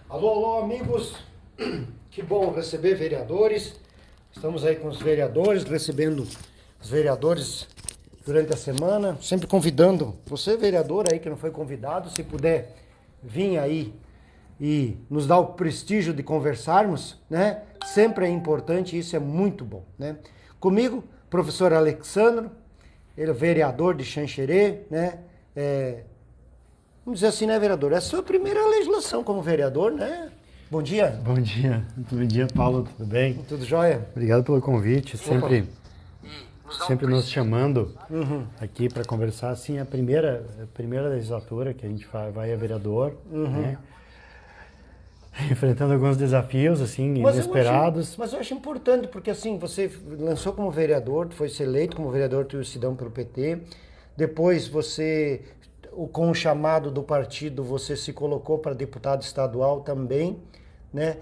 Alô, alô, amigos. Que bom receber vereadores. Estamos aí com os vereadores, recebendo os vereadores durante a semana, sempre convidando você, vereador aí que não foi convidado, se puder vir aí e nos dar o prestígio de conversarmos, né? Sempre é importante e isso é muito bom, né? Comigo, professor Alexandro, ele é vereador de Xanxerê, né? Vamos dizer assim, né, vereador? É a sua primeira legislação como vereador, né? Bom dia. Bom dia. Bom dia, Paulo. Tudo bem? Tudo jóia? Obrigado pelo convite. Sempre nos chamando aqui para conversar. Assim, a primeira legislatura que a gente vai a vereador, né? Enfrentando alguns desafios, assim, inesperados. Mas eu acho importante, porque assim, você lançou como vereador, foi eleito como vereador do Cidão pelo PT, depois você, com o chamado do partido, você se colocou para deputado estadual também, né?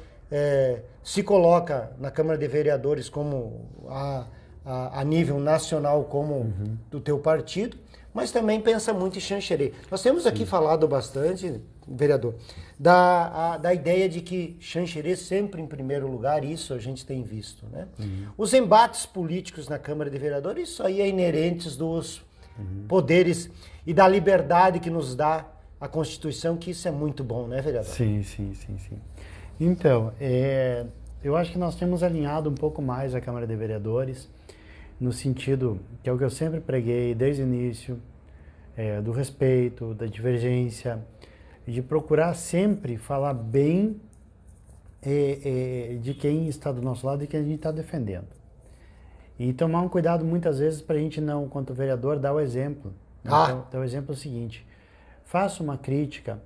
Se coloca na Câmara de Vereadores como a nível nacional como do teu partido, mas também pensa muito em Xanxerê. Nós temos aqui falado bastante, vereador, da ideia de que Xanxerê sempre em primeiro lugar, isso a gente tem visto, né? Os embates políticos na Câmara de Vereadores, isso aí é inerentes dos poderes e da liberdade que nos dá a Constituição, que isso é muito bom, né, vereador? Sim. Então, eu acho que nós temos alinhado um pouco mais a Câmara de Vereadores, no sentido, que é o que eu sempre preguei desde o início, do respeito, da divergência, de procurar sempre falar bem de quem está do nosso lado e quem a gente está defendendo. E tomar um cuidado muitas vezes para a gente não, quanto vereador, dar o exemplo. Então, o exemplo é o seguinte: faça uma crítica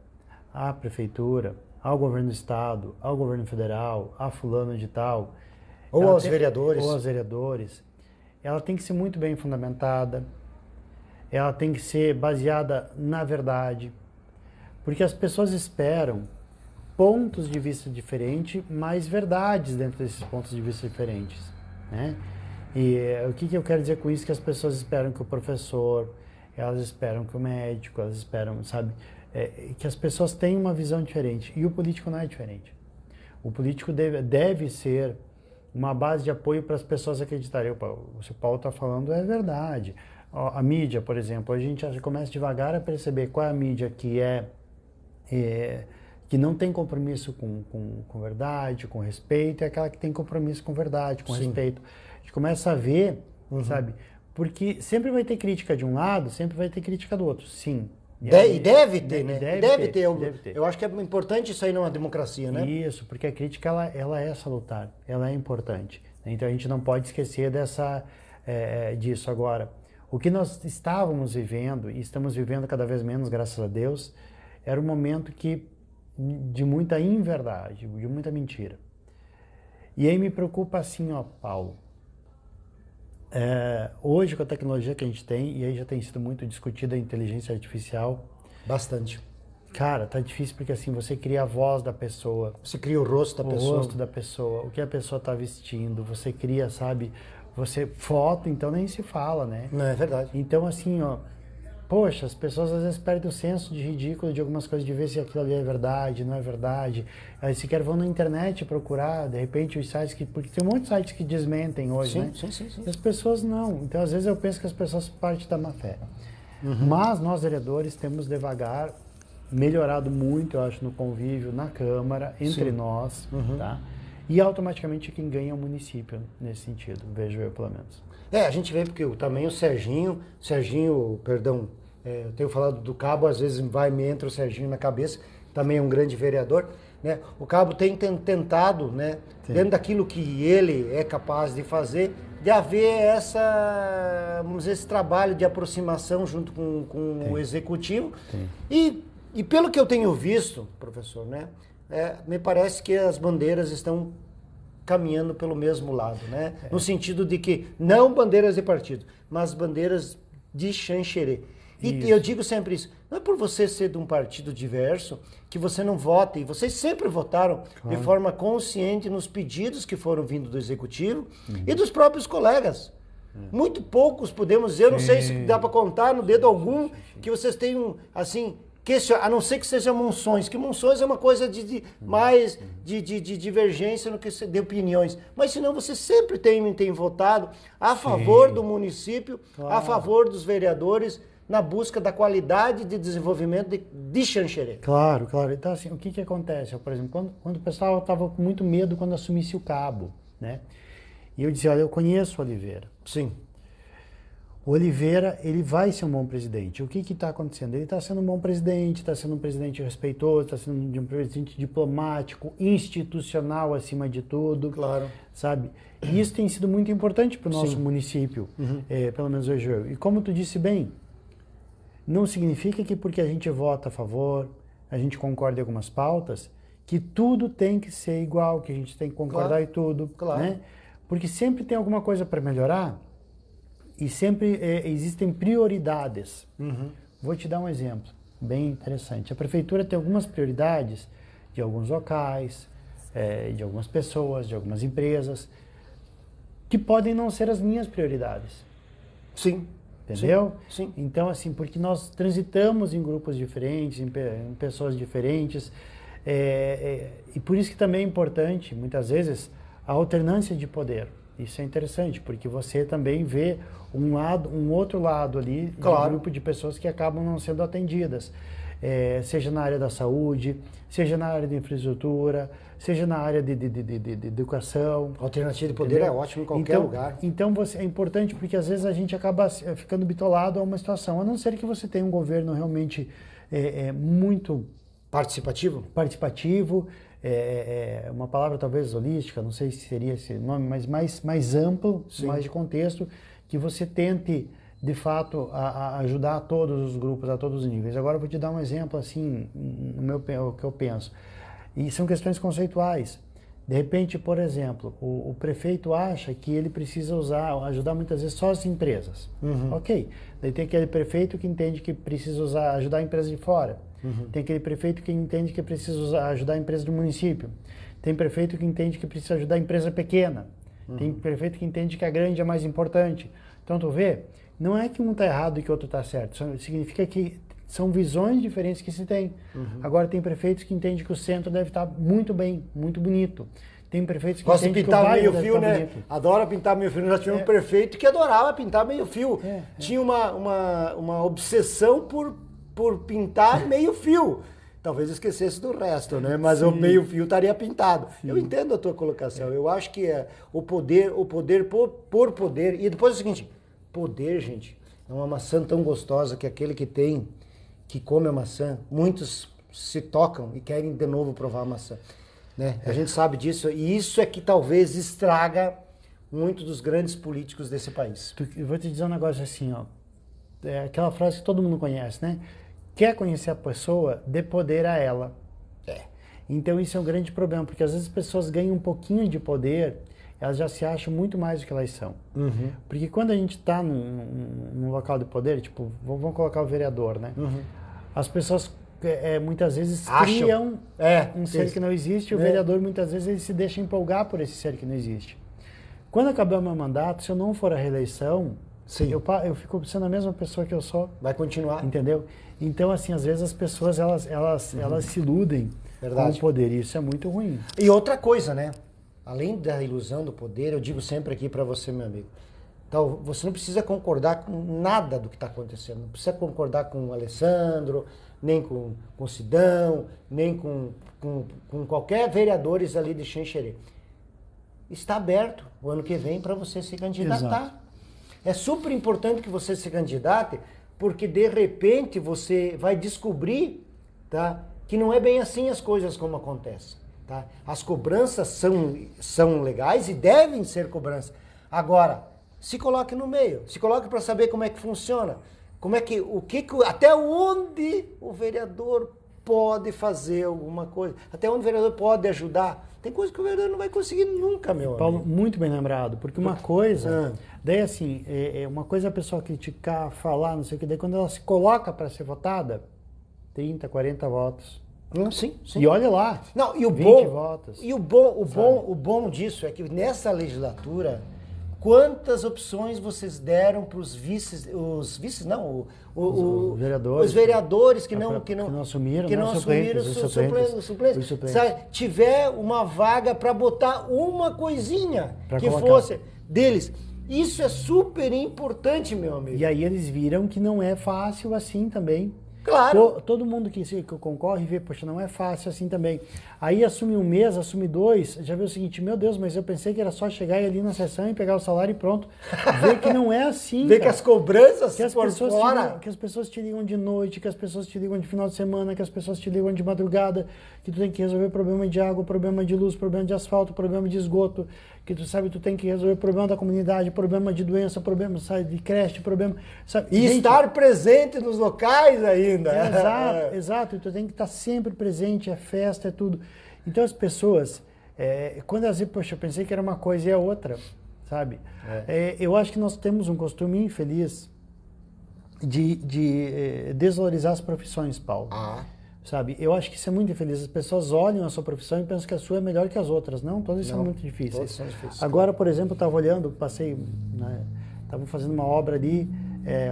à prefeitura, ao governo do estado, ao governo federal, a fulano de tal. Ou aos vereadores. Ou aos vereadores. Ela tem que ser muito bem fundamentada, ela tem que ser baseada na verdade, porque as pessoas esperam pontos de vista diferentes, mas verdades dentro desses pontos de vista diferentes, né? E o que eu quero dizer com isso? Que as pessoas esperam que o professor, elas esperam que o médico, elas esperam, sabe, que as pessoas tenham uma visão diferente, e o político não é diferente. O político deve ser uma base de apoio para as pessoas acreditarem. O que o Paulo está falando é verdade. A mídia, por exemplo, a gente já começa devagar a perceber qual é a mídia que que não tem compromisso com verdade, com respeito, e aquela que tem compromisso com verdade, com respeito. A gente começa a ver, sabe? Porque sempre vai ter crítica de um lado, sempre vai ter crítica do outro, sim. E deve ter, né? Deve ter. Eu acho que é importante isso aí numa democracia, né? Isso, porque a crítica ela é salutar, ela é importante. Então a gente não pode esquecer disso. Agora, o que nós estávamos vivendo, e estamos vivendo cada vez menos, graças a Deus, era um momento de muita inverdade, de muita mentira. E aí me preocupa assim, ó, Paulo. Hoje, com a tecnologia que a gente tem, e aí já tem sido muito discutida a inteligência artificial. Bastante. Cara, tá difícil porque assim, você cria a voz da pessoa. Você cria o rosto da pessoa. O rosto da pessoa, o que a pessoa tá vestindo, você cria, sabe? Foto, então nem se fala, né? Não, é verdade. Então assim, ó, poxa, as pessoas às vezes perdem o senso de ridículo de algumas coisas, de ver se aquilo ali é verdade, não é verdade. Aí sequer vão na internet procurar, de repente, os sites porque tem um monte de sites que desmentem hoje, né? Sim. E as pessoas não. Então, às vezes eu penso que as pessoas partem da má fé. Mas nós, vereadores, temos devagar melhorado muito, eu acho, no convívio na Câmara, entre nós, tá? E automaticamente quem ganha é o município, nesse sentido, vejo eu, pelo menos. A gente vê porque também o Serginho, perdão, eu tenho falado do Cabo, às vezes me entra o Serginho na cabeça, também é um grande vereador, né? O Cabo tem tentado, né, dentro daquilo que ele é capaz de fazer, de haver vamos dizer, esse trabalho de aproximação junto com o Executivo. E pelo que eu tenho visto, professor, né, me parece que as bandeiras estão caminhando pelo mesmo lado, né? No sentido de que não bandeiras de partido, mas bandeiras de Xanxerê. E eu digo sempre isso, não é por você ser de um partido diverso que você não vote, e vocês sempre votaram de forma consciente nos pedidos que foram vindo do Executivo e dos próprios colegas. Muito poucos podemos dizer, não sei se dá para contar no dedo algum, que vocês tenham, assim, a não ser que sejam monções, que monções é uma coisa mais de divergência no que de opiniões. Mas senão você sempre tem votado a favor do município, a favor dos vereadores, na busca da qualidade de desenvolvimento de Xanxerê. Claro, claro. Então, assim, o que acontece? Por exemplo, quando o pessoal estava com muito medo quando assumisse o cabo, né? E eu dizia, olha, eu conheço o Oliveira. Sim. O Oliveira, ele vai ser um bom presidente. O que está acontecendo? Ele está sendo um bom presidente, está sendo um presidente respeitoso, está sendo um presidente diplomático, institucional acima de tudo. Claro. Sabe? E isso tem sido muito importante para o nosso município, pelo menos hoje. E como tu disse bem, não significa que porque a gente vota a favor, a gente concorda em algumas pautas, que tudo tem que ser igual, que a gente tem que concordar em tudo. Claro. Né? Porque sempre tem alguma coisa para melhorar. E sempre existem prioridades. Vou te dar um exemplo bem interessante. A prefeitura tem algumas prioridades de alguns locais, de algumas pessoas, de algumas empresas, que podem não ser as minhas prioridades. Sim. Entendeu? Sim. Então, assim, porque nós transitamos em grupos diferentes, em pessoas diferentes, e por isso que também é importante, muitas vezes, a alternância de poder. Isso é interessante, porque você também vê um outro lado ali de um grupo de pessoas que acabam não sendo atendidas. Seja na área da saúde, seja na área de infraestrutura, seja na área de educação. Alternativa de poder é ótimo em qualquer lugar. Então é importante porque às vezes a gente acaba ficando bitolado a uma situação, a não ser que você tenha um governo realmente muito participativo, uma palavra talvez holística, não sei se seria esse nome, mas mais amplo, mais de contexto, que você tente, de fato, a ajudar a todos os grupos, a todos os níveis. Agora eu vou te dar um exemplo, assim, o que eu penso. E são questões conceituais. De repente, por exemplo, o prefeito acha que ele precisa ajudar muitas vezes só as empresas. Ok. Daí tem aquele prefeito que entende que precisa ajudar a empresa de fora. Tem aquele prefeito que entende que precisa ajudar a empresa do município. Tem prefeito que entende que precisa ajudar a empresa pequena. Tem prefeito que entende que a grande é mais importante. Então, tu vê, não é que um está errado e que o outro está certo. Significa que são visões diferentes que se tem. Agora, tem prefeitos que entendem que o centro deve estar muito bem, muito bonito. Tem prefeitos que entendem que o bairro deve estar bonito. Adora pintar meio fio. Nós tínhamos um prefeito que adorava pintar meio fio. Tinha uma obsessão por pintar meio fio. Talvez esquecesse do resto, né? Mas o meio fio estaria pintado. Eu entendo a tua colocação. Eu acho que o poder por poder. E depois é o seguinte, poder, gente, é uma maçã tão gostosa que aquele que come a maçã, muitos se tocam e querem de novo provar a maçã. Né? A gente sabe disso. E isso é que talvez estraga muito dos grandes políticos desse país. Eu vou te dizer um negócio assim, ó. É aquela frase que todo mundo conhece, né? Quer conhecer a pessoa, dê poder a ela. Então isso é um grande problema, porque às vezes as pessoas ganham um pouquinho de poder, elas já se acham muito mais do que elas são. Porque quando a gente está num local de poder, tipo, vamos colocar o vereador, né? As pessoas muitas vezes criam um ser que não existe, e o vereador muitas vezes ele se deixa empolgar por esse ser que não existe. Quando acabar o meu mandato, se eu não for à reeleição, eu fico sendo a mesma pessoa que eu sou. Vai continuar. Entendeu? Então, assim, às vezes as pessoas, elas se iludem com o poder, e isso é muito ruim. E outra coisa, né? Além da ilusão do poder, eu digo sempre aqui para você, meu amigo, então, você não precisa concordar com nada do que está acontecendo. Não precisa concordar com o Alessandro, nem com o Sidão, nem com qualquer vereadores ali de Xanxerê. Está aberto o ano que vem para você se candidatar. Exato. É super importante que você se candidate, porque de repente você vai descobrir, tá, que não é bem assim as coisas como acontecem. Tá? As cobranças são legais e devem ser cobranças. Agora, se coloque no meio, se coloque para saber como é que funciona, até onde o vereador pode fazer alguma coisa, até onde o vereador pode ajudar. Tem coisa que o vereador não vai conseguir nunca, meu Paulo, amigo. muito bem lembrado, porque uma coisa, daí assim, uma coisa é a pessoa criticar, falar, não sei o que, daí quando ela se coloca para ser votada, 30, 40 votos. Sim. E olha lá, não, e o 20 bom, votos. E o bom disso é que nessa legislatura quantas opções vocês deram para os vereadores que não assumiram, que não assumiram os suplentes. Tiver uma vaga para botar uma coisinha pra que colocar. fosse deles. Isso é super importante, meu amigo. E aí eles viram que não é fácil assim também. Claro. Todo mundo que concorre vê, poxa, não é fácil assim também. Aí assume um mês, assume 2, já vê o seguinte, meu Deus, mas eu pensei que era só chegar ali na sessão e pegar o salário e pronto. Vê que não é assim. Vê que as cobranças que as por pessoas fora. que as pessoas te ligam de noite, que as pessoas te ligam de final de semana, que as pessoas te ligam de madrugada, que tu tem que resolver problema de água, problema de luz, problema de asfalto, problema de esgoto, que tu tem que resolver problema da comunidade, problema de doença, problema, sabe, de creche, problema, sabe? E estar presente nos locais ainda. Exato. E tu tem que estar sempre presente, é festa, é tudo. Então as pessoas, quando elas dizem, poxa, eu pensei que era uma coisa e é outra, sabe? Eu acho que nós temos um costume infeliz de desvalorizar as profissões, Paulo. Sabe? Eu acho que isso é muito infeliz. As pessoas olham a sua profissão e pensam que a sua é melhor que as outras. Não, todas são muito difíceis. Todas são difíceis. Agora, por exemplo, eu estava olhando, estava fazendo uma obra ali,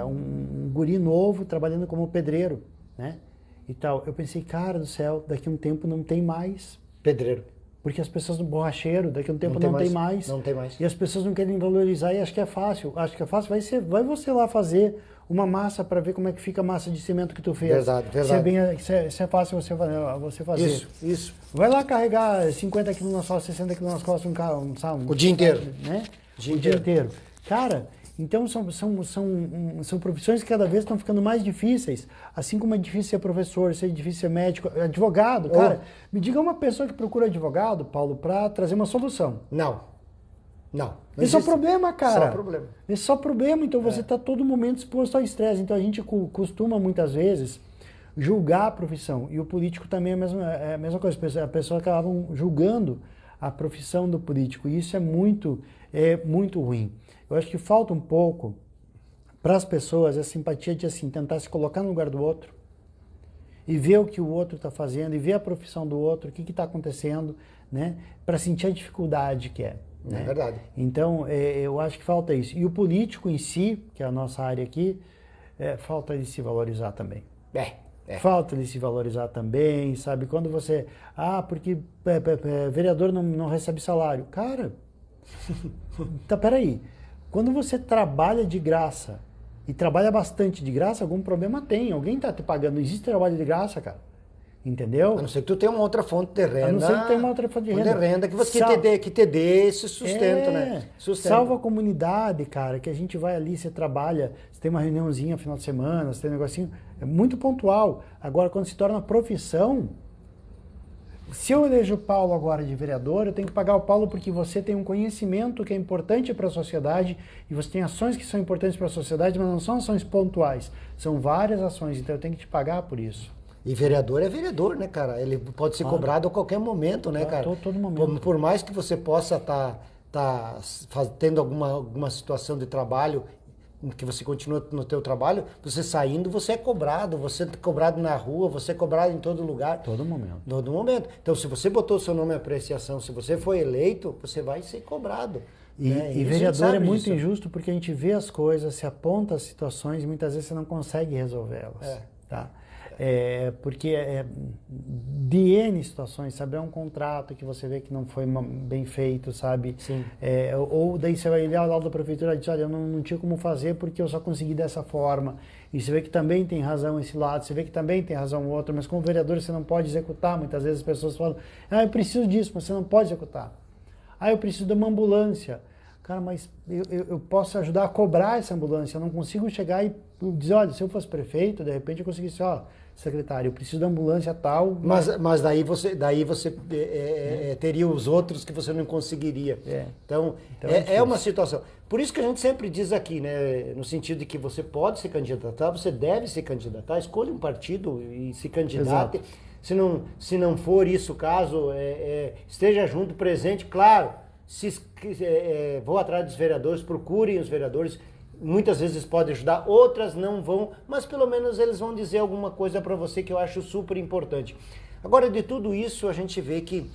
um guri novo trabalhando como pedreiro, né? E tal. Eu pensei, cara do céu, daqui a um tempo não tem mais Pedreiro. Porque as pessoas no borracheiro, daqui a um tempo não tem mais. Não tem mais. E as pessoas não querem valorizar e acham que é fácil. Acho que é fácil. Vai você lá fazer uma massa para ver como é que fica a massa de cimento que tu fez. Verdade. Se é fácil você fazer. Isso. Vai lá carregar 50 quilos nas costas, 60 quilos nas costas, o dia inteiro. Né? O dia inteiro. Cara, então são profissões que cada vez estão ficando mais difíceis. Assim como é difícil ser professor, ser difícil ser médico, advogado. Cara, me diga uma pessoa que procura advogado, Paulo, para trazer uma solução. Não. Esse é o problema, cara. Só problema. Esse é só problema. Então você está todo momento exposto ao estresse. Então a gente costuma muitas vezes julgar a profissão. E o político também é a mesma coisa. A pessoa acaba julgando a profissão do político. E isso é muito ruim. Eu acho que falta um pouco para as pessoas a simpatia de assim, tentar se colocar no lugar do outro e ver o que o outro está fazendo e ver a profissão do outro, o que está acontecendo, né? Para sentir a dificuldade que é. Né? É verdade. Então, eu acho que falta isso. E o político em si, que é a nossa área aqui, falta ele se valorizar também. Falta ele se valorizar também, sabe? Quando você... porque vereador não recebe salário. Cara, tá, peraí. Quando você trabalha de graça, e trabalha bastante de graça, algum problema tem. Alguém tá te pagando. Não existe trabalho de graça, cara. Entendeu? A não ser que tu tenha uma outra fonte de renda. A não ser que tenha uma outra fonte de renda. Que te dê esse sustento, né? Salva a comunidade, cara, que a gente vai ali, você trabalha, você tem uma reuniãozinha no final de semana, você tem um negocinho, é muito pontual. Agora, quando se torna profissão, se eu elejo o Paulo agora de vereador, eu tenho que pagar o Paulo porque você tem um conhecimento que é importante para a sociedade e você tem ações que são importantes para a sociedade, mas não são ações pontuais, são várias ações, então eu tenho que te pagar por isso. E vereador é vereador, né, cara? Ele pode ser cobrado a qualquer momento, né, cara? Todo momento. Por mais que você possa estar tendo alguma situação de trabalho, que você continua no teu trabalho, você saindo, você é cobrado na rua, você é cobrado em todo lugar. Todo momento. Todo momento. Então, se você botou seu nome em apreciação, se você foi eleito, você vai ser cobrado. E vereador é muito injusto porque a gente vê as coisas, se aponta as situações e muitas vezes você não consegue resolvê-las. Tá? Porque de N situações, sabe? É um contrato que você vê que não foi bem feito, sabe? Sim. Ou daí você vai olhar lá da prefeitura e diz, olha, eu não tinha como fazer porque eu só consegui dessa forma. E você vê que também tem razão esse lado, você vê que também tem razão o outro, mas como vereador você não pode executar. Muitas vezes as pessoas falam, eu preciso disso, mas você não pode executar. Eu preciso de uma ambulância. Cara, mas eu posso ajudar a cobrar essa ambulância, eu não consigo chegar e dizer, olha, se eu fosse prefeito, de repente eu conseguisse, secretário, eu preciso da ambulância tal. Mas daí você teria os outros que você não conseguiria. Então é uma situação. Por isso que a gente sempre diz aqui, né, no sentido de que você pode se candidatar, você deve se candidatar, escolha um partido e se candidate. Se não for isso o caso, esteja junto, presente, claro. Vou atrás dos vereadores, procurem os vereadores. Muitas vezes podem ajudar, outras não vão, mas pelo menos eles vão dizer alguma coisa para você que eu acho super importante. Agora, de tudo isso, a gente vê que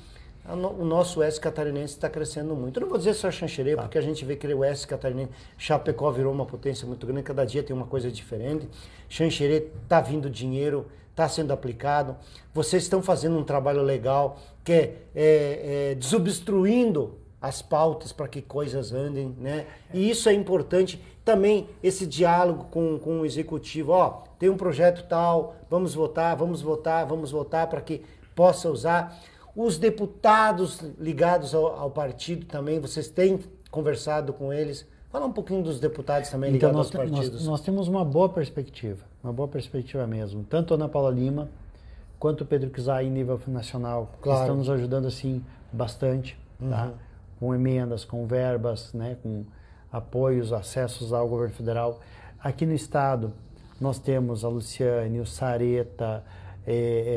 o nosso oeste catarinense está crescendo muito. Eu não vou dizer só Xanxerê, porque a gente vê que o oeste catarinense, Chapecó virou uma potência muito grande, cada dia tem uma coisa diferente. Xanxerê está vindo dinheiro, está sendo aplicado. Vocês estão fazendo um trabalho legal, que é desobstruindo as pautas para que coisas andem, né? E isso é importante. Também esse diálogo com o executivo, tem um projeto tal, vamos votar para que possa usar. Os deputados ligados ao partido também, vocês têm conversado com eles? Fala um pouquinho dos deputados também ligados aos partidos. Nós temos uma boa perspectiva mesmo. Tanto a Ana Paula Lima, quanto o Pedro Kizai em nível nacional, que estão nos ajudando assim bastante, tá? Com emendas, com verbas, né? Com apoios, acessos ao governo federal. Aqui no estado, nós temos a Luciane, o Sareta,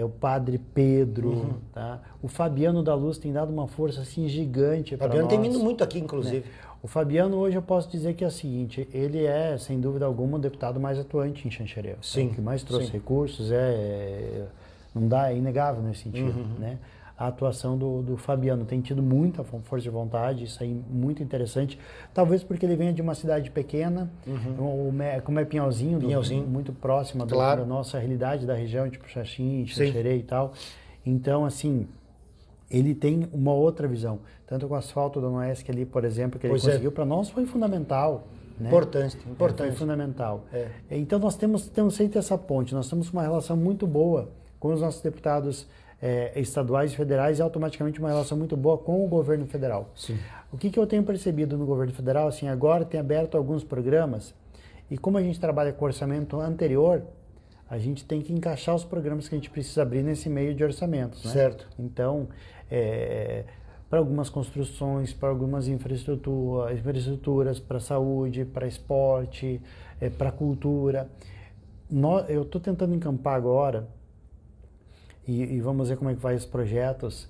o Padre Pedro, tá? O Fabiano da Luz tem dado uma força assim gigante para nós. Fabiano tem vindo muito aqui, inclusive. Né? O Fabiano hoje eu posso dizer que é o seguinte, ele é, sem dúvida alguma, o deputado mais atuante em Xanxerê. Sim. O que mais trouxe recursos, não dá, é inegável nesse sentido, né? A atuação do Fabiano tem tido muita força de vontade, isso aí muito interessante. Talvez porque ele venha de uma cidade pequena, como é Pinhalzinho, muito próxima da nossa realidade da região, tipo Xaxim, Xanxerê e tal. Então, assim, ele tem uma outra visão. Tanto com o asfalto da Noesc ali, por exemplo, que ele conseguiu, para nós foi fundamental. Né? Importante. Foi fundamental. Então, nós temos feito essa ponte, nós temos uma relação muito boa com os nossos deputados estaduais e federais e automaticamente uma relação muito boa com o governo federal. Sim. O que eu tenho percebido no governo federal, assim, agora tem aberto alguns programas e como a gente trabalha com orçamento anterior, a gente tem que encaixar os programas que a gente precisa abrir nesse meio de orçamentos. Né? Certo. Então, para algumas construções, para algumas infraestruturas, para saúde, para esporte, para cultura. Eu estou tentando encampar agora e vamos ver como é que vai os projetos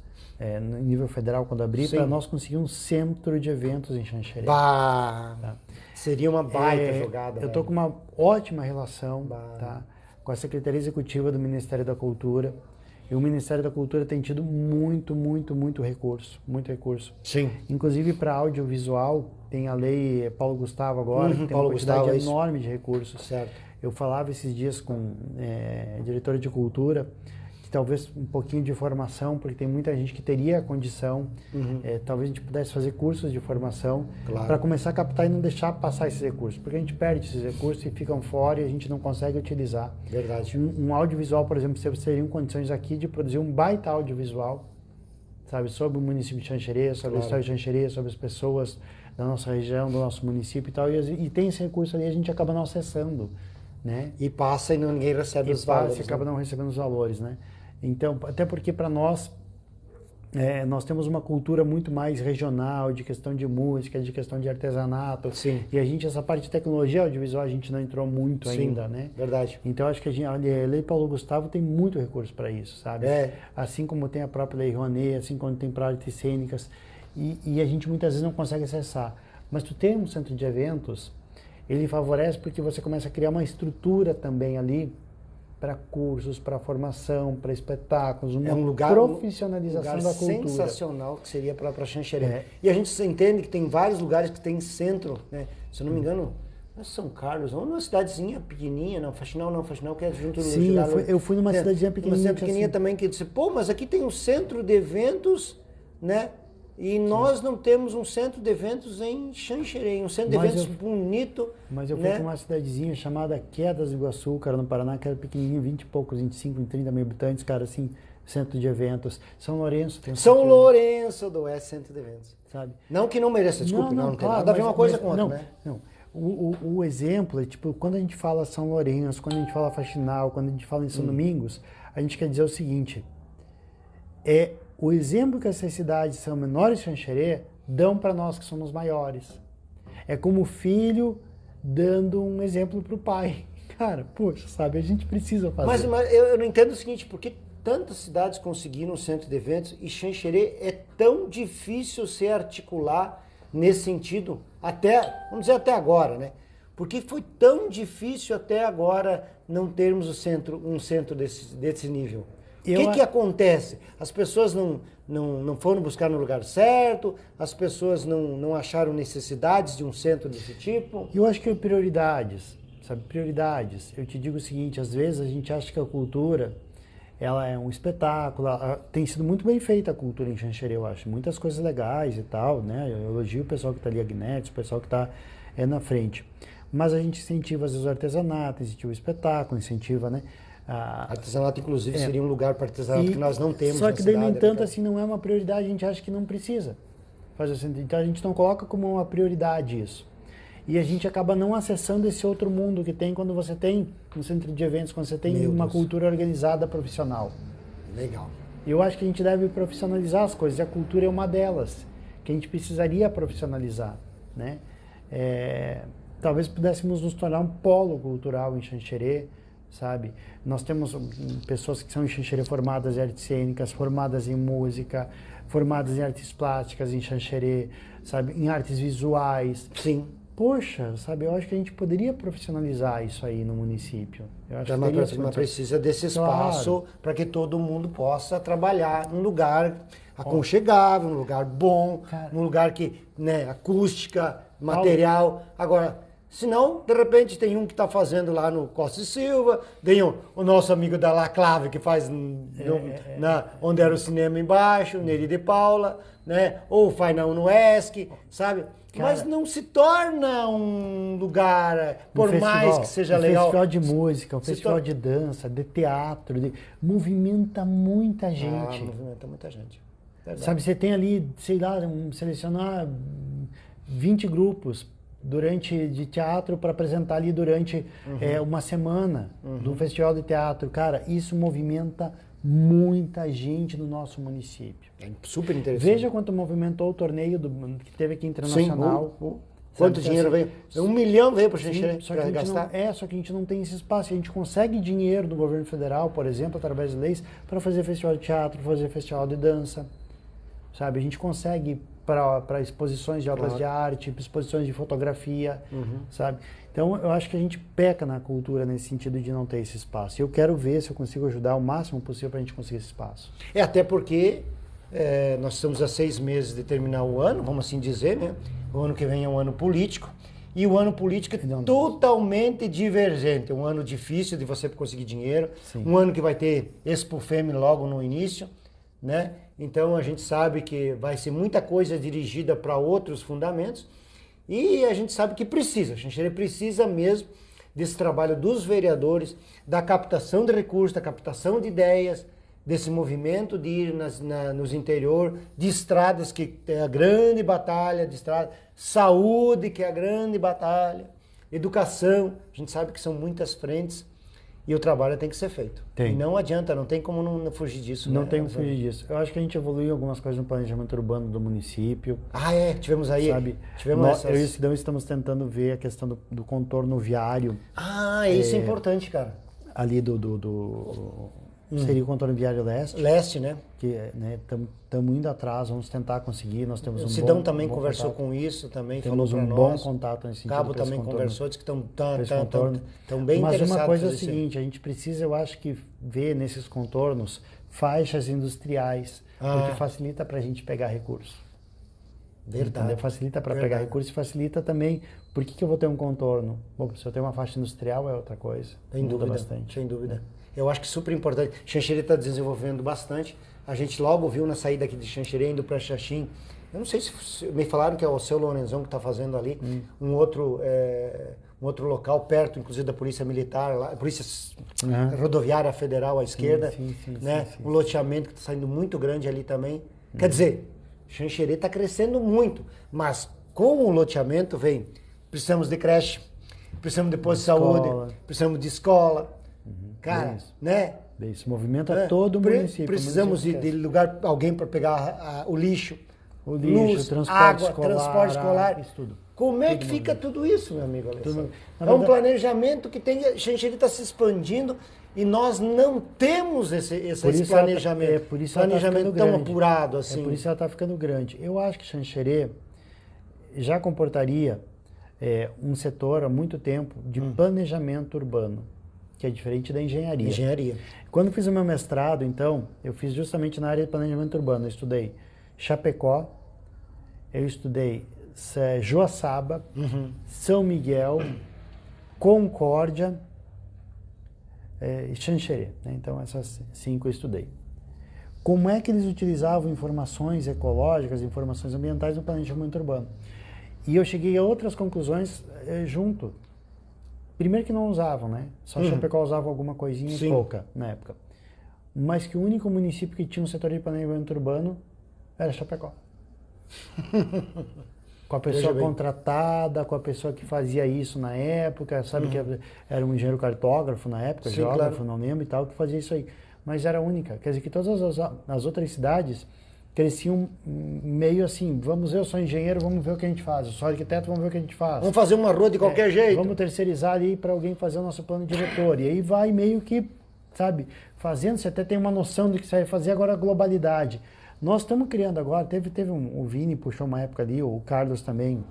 no nível federal quando abrir, para nós conseguir um centro de eventos em Xanxerê. Tá? Seria uma baita jogada. Eu estou com uma ótima relação com a Secretaria Executiva do Ministério da Cultura. E o Ministério da Cultura tem tido muito recurso. Sim. Inclusive para audiovisual, tem a lei Paulo Gustavo agora, que tem uma quantidade enorme de recursos. Certo. Eu falava esses dias com a diretora de cultura, que talvez um pouquinho de formação, porque tem muita gente que teria a condição, talvez a gente pudesse fazer cursos de formação para começar a captar e não deixar passar esses recursos, porque a gente perde esses recursos e ficam fora e a gente não consegue utilizar. Verdade. Um audiovisual, por exemplo, vocês teriam condições aqui de produzir um baita audiovisual, sabe, sobre o município de Xanxerê, sobre a história de Xanxerê, sobre as pessoas da nossa região, do nosso município e tal, e tem esse recurso ali, a gente acaba não acessando, né? E passa e ninguém recebe os valores. E acaba não recebendo os valores, né? Então, até porque para nós, nós temos uma cultura muito mais regional, de questão de música, de questão de artesanato. Sim. E a gente, essa parte de tecnologia audiovisual, a gente não entrou muito ainda, né? Verdade. Então, acho que a Lei Paulo Gustavo tem muito recurso para isso, sabe? Assim como tem a própria Lei Rouanet, assim como tem para artes cênicas. E a gente muitas vezes não consegue acessar. Mas tu tem um centro de eventos, ele favorece porque você começa a criar uma estrutura também ali para cursos, para formação, para espetáculos, uma profissionalização da cultura. Sensacional que seria para Xanxerê. E a gente entende que tem vários lugares que tem centro, né? Se eu não me engano, não é São Carlos, ou uma cidadezinha pequenininha, Faxinal que é junto do Sim, eu fui numa cidadezinha pequenininha. Uma cidade pequenininha também que disse, mas aqui tem um centro de eventos, né? E nós não temos um centro de eventos em Xanxerê, um centro de eventos bonito. Mas eu fui para uma cidadezinha chamada Quedas do Iguaçu, cara, no Paraná, que era pequenininho, 20 e poucos, 25, 30 mil habitantes, cara, assim, centro de eventos. São Lourenço tem Lourenço do Oeste, centro de eventos. Sabe? Não que não mereça, desculpe, não tem nada a ver uma coisa com outra, né? Não. O exemplo é, tipo, quando a gente fala São Lourenço, quando a gente fala Faxinal, quando a gente fala em São Domingos, a gente quer dizer o seguinte, o exemplo que essas cidades são menores de Xanxerê dão para nós que somos maiores. É como o filho dando um exemplo para o pai. Cara, poxa, sabe, a gente precisa fazer. Mas eu não entendo o seguinte, por que tantas cidades conseguiram um centro de eventos e Xanxerê é tão difícil se articular nesse sentido, vamos dizer até agora, né? Por que foi tão difícil até agora não termos um centro desse nível? que acontece? As pessoas não foram buscar no lugar certo, as pessoas não acharam necessidades de um centro desse tipo? Eu acho que prioridades, sabe? Prioridades. Eu te digo o seguinte, às vezes a gente acha que a cultura, ela é um espetáculo, tem sido muito bem feita a cultura em Xanxerê, eu acho. Muitas coisas legais e tal, né? Eu elogio o pessoal que está ali, a Agnetes, o pessoal que está na frente. Mas a gente incentiva, às vezes, o artesanato, incentiva o espetáculo, incentiva, né? Artesanato, inclusive, seria um lugar para artesanato que nós não temos só na que daí, cidade, no entanto, assim, não é uma prioridade, a gente acha que não precisa fazer assim. Então a gente não coloca como uma prioridade isso. E a gente acaba não acessando esse outro mundo que tem quando você tem um centro de eventos, quando você tem uma cultura organizada profissional. Legal. Eu acho que a gente deve profissionalizar as coisas, e a cultura é uma delas, que a gente precisaria profissionalizar, né? Talvez pudéssemos nos tornar um polo cultural em Xanxerê, sabe? Nós temos pessoas que são em Xanxerê formadas em artes cênicas, formadas em música, formadas em artes plásticas em Xanxerê, sabe? Em artes visuais. Sim. Poxa, sabe? Eu acho que a gente poderia profissionalizar isso aí no município. Eu acho que mas precisa desse espaço para que todo mundo possa trabalhar num lugar aconchegável, num lugar bom, num lugar que, né, acústica, material. Agora, senão, de repente, tem um que está fazendo lá no Costa e Silva, tem o nosso amigo da La Clave, que faz onde era o cinema embaixo, Neri de Paula, né? Ou faz na UNESC, sabe? Cara, mas não se torna um lugar, por mais que seja legal. Um festival de música, um festival de dança, de teatro, movimenta muita gente. Movimenta muita gente. Verdade. Sabe, você tem ali, sei lá, selecionar 20 grupos de teatro para apresentar ali durante uma semana do festival de teatro. Cara, isso movimenta muita gente no nosso município. É super interessante. Veja quanto movimentou o torneio que teve aqui internacional. Sim, quanto dinheiro veio? 1 milhão veio para a gente gastar. Só que a gente não tem esse espaço. A gente consegue dinheiro do governo federal, por exemplo, através de leis, para fazer festival de teatro, fazer festival de dança. Sabe? A gente consegue para exposições de obras de arte, exposições de fotografia, sabe? Então, eu acho que a gente peca na cultura nesse sentido de não ter esse espaço. Eu quero ver se eu consigo ajudar o máximo possível para a gente conseguir esse espaço. Até porque nós estamos a 6 meses de terminar o ano, vamos assim dizer, né? O ano que vem é um ano político, e o ano político é totalmente divergente. Um ano difícil de você conseguir dinheiro, um ano que vai ter Expo Femme logo no início, né? Então a gente sabe que vai ser muita coisa dirigida para outros fundamentos, e a gente sabe que a Xanxerê precisa mesmo desse trabalho dos vereadores, da captação de recursos, da captação de ideias, desse movimento de ir nos interior, de estradas, que é a grande batalha de estrada, saúde, que é a grande batalha, educação, a gente sabe que são muitas frentes, e o trabalho tem que ser feito. Tem. E não adianta, não tem como não fugir disso. Não tem como fugir disso. Eu acho que a gente evoluiu algumas coisas no planejamento urbano do município. Tivemos aí. Sabe? Eu e o Sidão estamos tentando ver a questão do contorno viário. Isso é importante, cara. Ali seria o contorno viário leste. Leste, né? Que estamos indo atrás, vamos tentar conseguir. Nós temos o Sidão também conversou com isso, também temos falou um bom contato nesse sentido. Cabo também conversou, disse que estão bem Mas interessados. Mas uma coisa é o seguinte, a gente precisa, eu acho que, ver nesses contornos faixas industriais, porque facilita para a gente pegar recursos. Verdade. Entendeu? Facilita para pegar recursos e facilita também. Por que eu vou ter um contorno? Bom, se eu tenho uma faixa industrial é outra coisa. Sem dúvida, bastante. Sem dúvida. Eu acho que super importante. Xanxerê está desenvolvendo bastante. A gente logo viu na saída aqui de Xanxerê, indo para Xaxim. Eu não sei se me falaram que é o seu Lorenzão que está fazendo ali. Um outro local perto, inclusive da Polícia Militar, lá, Polícia Rodoviária Federal à esquerda. Sim, né? Um loteamento que está saindo muito grande ali também. Quer dizer, Xanxerê está crescendo muito, mas com o loteamento precisamos de creche, precisamos de posto de saúde, precisamos de escola. Cara, né? Isso movimenta todo o município. Precisamos de lugar, alguém para pegar o lixo, luz, transporte escolar. Isso tudo. Como é que fica tudo isso, meu amigo Alessandro? É um planejamento que Xanxerê está se expandindo e nós não temos esse planejamento. Por isso planejamento tão apurado assim. Por isso ela está ficando grande. Eu acho que Xanxerê já comportaria um setor há muito tempo de planejamento urbano. que é diferente da engenharia. Engenharia. Quando fiz o meu mestrado, então, eu fiz justamente na área de planejamento urbano. Eu estudei Chapecó, eu estudei Joaçaba, São Miguel, Concórdia e Xanxerê, né? Então, essas 5 eu estudei. Como é que eles utilizavam informações ecológicas, informações ambientais no planejamento urbano? E eu cheguei a outras conclusões junto. Primeiro que não usavam, né? Só Chapecó usava alguma coisinha pouca na época. Mas que o único município que tinha um setor de planejamento urbano era Chapecó. Com a pessoa contratada, com a pessoa que fazia isso na época, sabe que era um engenheiro cartógrafo na época, geógrafo, não lembro e tal, que fazia isso aí. Mas era a única. Quer dizer que todas as outras cidades cresciam meio assim, eu sou engenheiro, vamos ver o que a gente faz. Eu sou arquiteto, vamos ver o que a gente faz. Vamos fazer uma rua de qualquer jeito. Vamos terceirizar ali para alguém fazer o nosso plano diretor. E aí vai meio que, sabe, fazendo, você até tem uma noção do que você vai fazer agora a globalidade. Nós estamos criando agora, o Vini puxou uma época ali, o Carlos também,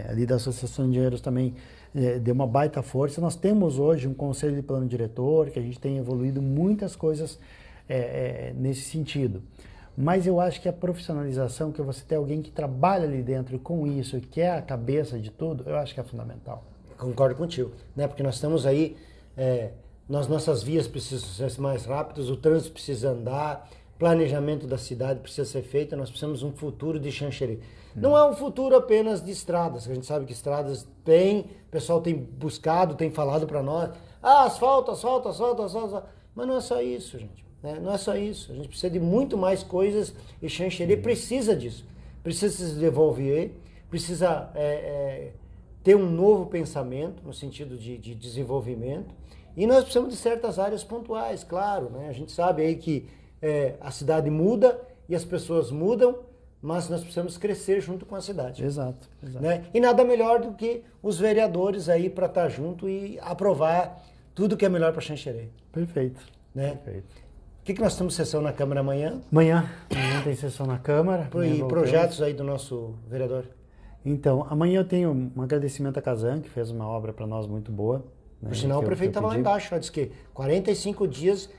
ali da Associação de Engenheiros também, deu uma baita força. Nós temos hoje um conselho de plano diretor, que a gente tem evoluído muitas coisas nesse sentido. Mas eu acho que a profissionalização, que você ter alguém que trabalha ali dentro com isso, que é a cabeça de tudo, eu acho que é fundamental. Concordo contigo, né? Porque nós estamos aí, nossas vias precisam ser mais rápidas, o trânsito precisa andar, planejamento da cidade precisa ser feito, nós precisamos de um futuro de Xanxerê. Não é um futuro apenas de estradas, a gente sabe que estradas o pessoal tem buscado, tem falado para nós, asfalto, mas não é só isso, gente. Não é só isso, a gente precisa de muito mais coisas e Xanxerê precisa disso. Precisa se desenvolver, precisa ter um novo pensamento no sentido de desenvolvimento e nós precisamos de certas áreas pontuais, claro, né? A gente sabe aí que a cidade muda e as pessoas mudam, mas nós precisamos crescer junto com a cidade. Exato. Né? E nada melhor do que os vereadores aí para estar junto e aprovar tudo que é melhor para Xanxerê. Perfeito. Né? Perfeito. O que nós temos sessão na Câmara amanhã? Amanhã tem sessão na Câmara. E projetos aí do nosso vereador? Então, amanhã eu tenho um agradecimento a Kazan, que fez uma obra para nós muito boa. Né, por sinal, o prefeito estava lá embaixo, ela disse que 45 dias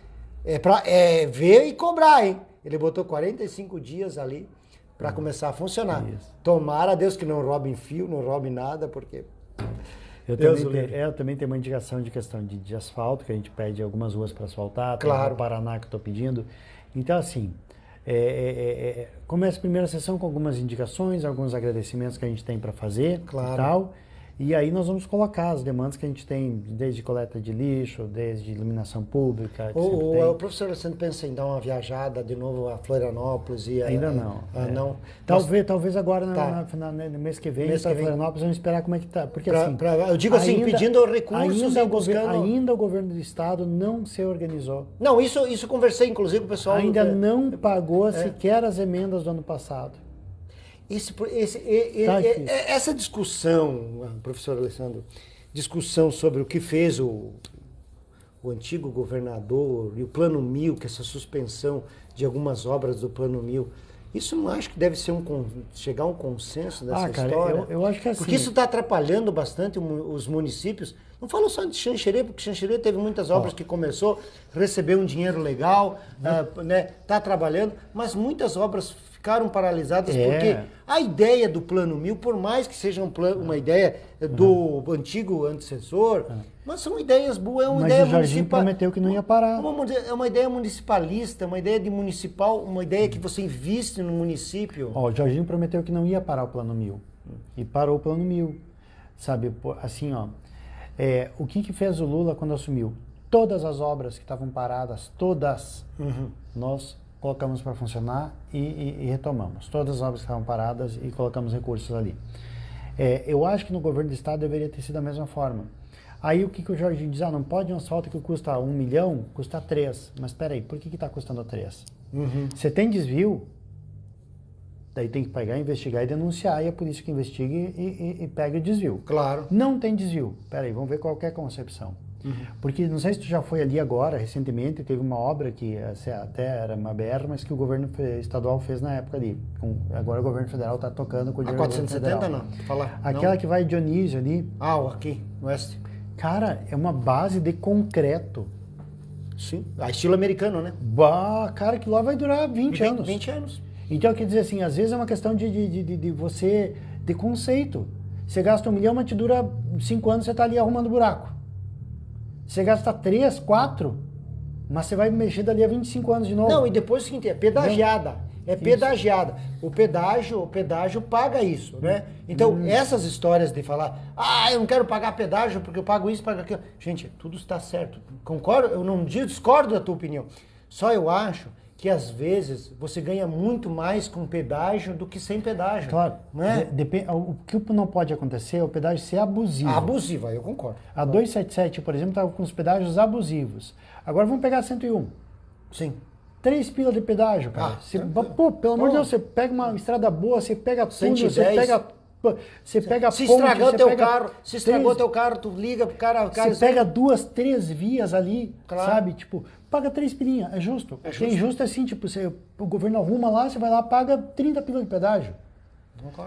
para ver e cobrar, hein? Ele botou 45 dias ali para começar a funcionar. Isso. Tomara a Deus que não roubem fio, não roubem nada, porque... Eu também tenho uma indicação de questão de asfalto, que a gente pede algumas ruas para asfaltar, claro. No Paraná que estou pedindo. Então, assim, começa a primeira sessão com algumas indicações, alguns agradecimentos que a gente tem para fazer, claro. E tal. E aí nós vamos colocar as demandas que a gente tem, desde coleta de lixo, desde iluminação pública. O professor Alessandro pensa em dar uma viajada de novo a Florianópolis e ainda não. Não. Talvez agora no mês que vem, para Florianópolis, vamos esperar como é que está. Porque eu digo assim, pedindo recursos ainda o governo do estado não se organizou. Não, isso conversei inclusive com o pessoal. Ainda não pagou sequer as emendas do ano passado. Essa discussão, professor Alessandro, discussão sobre o que fez o antigo governador e o Plano 1000, que essa suspensão de algumas obras do Plano 1000, isso não acho que deve ser chegar a um consenso dessa história? Eu acho que é assim. Porque isso está atrapalhando bastante os municípios. Não falo só de Xanxerê, porque Xanxerê teve muitas obras que começou, recebeu um dinheiro legal, está trabalhando, mas muitas obras ficaram paralisadas porque a ideia do Plano 1000, por mais que seja uma ideia do antigo antecessor, mas são ideias boas, é uma ideia municipal. Mas o Jorginho prometeu que não ia parar. É uma ideia municipalista, uma ideia de municipal, uma ideia que você investe no município. O Jorginho prometeu que não ia parar o Plano 1000 e parou o Plano 1000, sabe? Assim, o que fez o Lula quando assumiu? Todas as obras que estavam paradas, todas, nós colocamos para funcionar e retomamos. Todas as obras que estavam paradas e colocamos recursos ali. Eu acho que no governo do estado deveria ter sido da mesma forma. Aí o que o Jorginho diz? Não pode um asfalto que custa 1 milhão, custa 3. Mas espera aí, por que está custando 3? Você tem desvio, daí tem que pegar, investigar e denunciar, e é por isso que investiga e pega o desvio. Claro. Não tem desvio. Espera aí, vamos ver qual é a concepção. Porque não sei se tu já foi ali agora, recentemente, teve uma obra que até era uma BR, mas que o governo estadual fez na época ali. Agora o governo federal está tocando com o dinheiro. A 470 não? Aquela que vai de Dionísio ali. Aqui, no oeste. Cara, é uma base de concreto. Sim, a estilo americano, né? Bah, cara, que lá vai durar 20 anos. 20 anos. Então, quer dizer assim, às vezes é uma questão de você, de conceito. Você gasta 1 milhão, mas te dura 5 anos, você está ali arrumando buraco. Você gasta 3, 4, mas você vai mexer dali a 25 anos de novo. Não, e depois é o seguinte, é pedagiada. É pedagiada. O pedágio paga isso, né? Então, essas histórias de falar, eu não quero pagar pedágio porque eu pago isso, pago aquilo. Gente, tudo está certo. Concordo, eu não discordo da tua opinião. Só eu acho que às vezes você ganha muito mais com pedágio do que sem pedágio. Claro. Né? O que não pode acontecer é o pedágio ser abusivo. Abusiva, eu concordo. A 277, por exemplo, estava com os pedágios abusivos. Agora vamos pegar a 101. Sim. 3 pilas de pedágio, cara. Pô, pelo amor de Deus, você pega uma estrada boa, você pega túnel, você pega se ponte, estragou você teu pega carro, se estragou teu carro, tu liga pro cara, você pega 2, 3 vias ali, sabe? Tipo, paga 3 pilinhas, é justo. Quem é justo é assim, tipo, o governo arruma lá, você vai lá, paga 30 pilas de pedágio.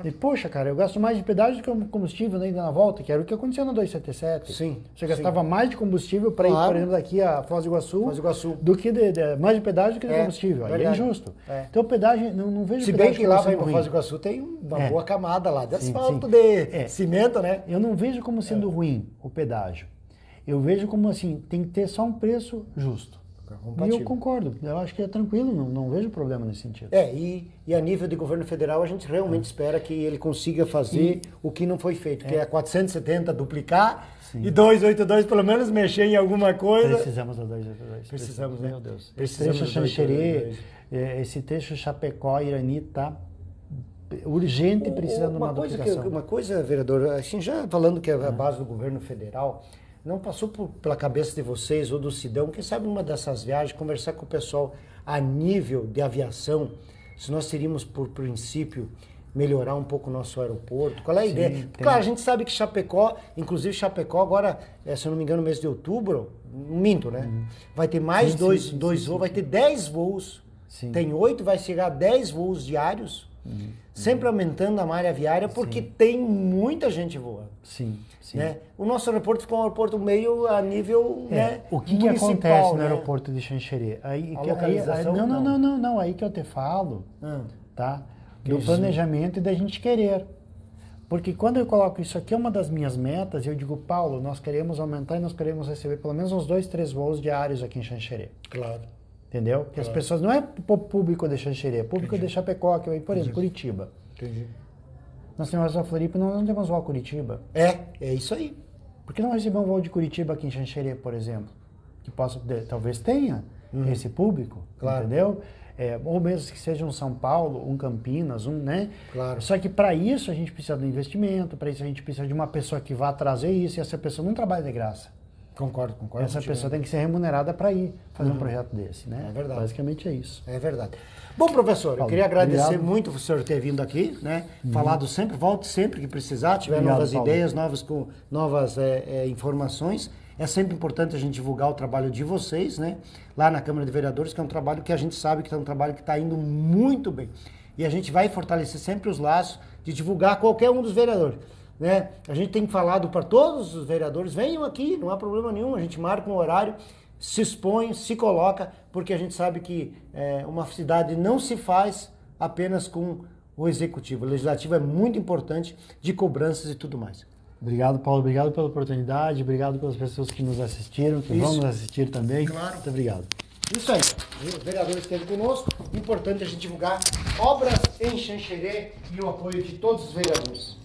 E, poxa, cara, eu gasto mais de pedágio do que o combustível ainda na volta, que era o que aconteceu na 277. Sim. Você gastava mais de combustível para ir, por exemplo, daqui a Foz do Iguaçu, do que mais de pedágio do que de combustível. Aí é injusto. Então o pedágio, não vejo se bem que lá para Foz do Iguaçu tem uma boa camada lá de asfalto, de cimento, né? Eu não vejo como sendo ruim o pedágio. Eu vejo como assim, tem que ter só um preço justo. E eu concordo, eu acho que é tranquilo, não vejo problema nesse sentido. E a nível de governo federal, a gente realmente espera que ele consiga fazer o que não foi feito, que é a 470 duplicar e 282 pelo menos mexer em alguma coisa. Precisamos da 282. Precisamos, né? Meu Deus. Precisamos esse trecho Xanxerê, esse trecho Chapecó, Irani tá urgente precisando de uma duplicação. Uma coisa, vereador, assim, já falando que é a base do governo federal, não passou pela cabeça de vocês ou do Sidão, quem sabe numa dessas viagens, conversar com o pessoal a nível de aviação, se nós teríamos, por princípio, melhorar um pouco o nosso aeroporto? Qual é a ideia? Claro, a gente sabe que Chapecó, inclusive Chapecó agora, se eu não me engano, no mês de outubro, minto, né? Vai ter mais dois voos, vai ter 10 voos. Tem 8, vai chegar a 10 voos diários. Sempre aumentando a malha aviária, porque tem muita gente voando. Sim. Né? O nosso aeroporto ficou um aeroporto meio a nível né, o que acontece no aeroporto de Xanxerê? Aí que eu te falo, tá? Do planejamento e da gente querer. Porque quando eu coloco isso aqui é uma das minhas metas, eu digo, Paulo, nós queremos aumentar e nós queremos receber pelo menos uns 2, 3 voos diários aqui em Xanxerê. Claro. Entendeu? Porque as pessoas não é público de Xanxerê, é público de Chapecó, que eu, por exemplo, Curitiba. Entendi. Nós temos a Floripa e nós não temos voo a Curitiba. É isso aí. Por que não receber um voo de Curitiba aqui em Xanxerê, por exemplo? Que talvez tenha esse público, entendeu? Ou mesmo que seja um São Paulo, um Campinas, né? Claro. Só que para isso a gente precisa de investimento, para isso a gente precisa de uma pessoa que vá trazer isso, e essa pessoa não trabalha de graça. Concordo. Essa pessoa tem que ser remunerada para ir fazer um projeto desse, né? É verdade. Basicamente é isso. É verdade. Bom, professor, eu queria agradecer muito o senhor ter vindo aqui, né? Falado sempre, volte sempre que precisar, tiver novas ideias, novas informações. É sempre importante a gente divulgar o trabalho de vocês, né? Lá na Câmara de Vereadores, que é um trabalho que a gente sabe que é um trabalho que está indo muito bem. E a gente vai fortalecer sempre os laços de divulgar qualquer um dos vereadores. Né? A gente tem falado para todos os vereadores, venham aqui, não há problema nenhum, a gente marca um horário, se expõe, se coloca, porque a gente sabe que uma cidade não se faz apenas com o executivo. O legislativo é muito importante, de cobranças e tudo mais. Obrigado, Paulo. Obrigado pela oportunidade, obrigado pelas pessoas que nos assistiram, que vão nos assistir também. Claro. Muito obrigado. Isso aí. Os vereadores esteve conosco. Importante a gente divulgar obras em Xanxerê e o apoio de todos os vereadores.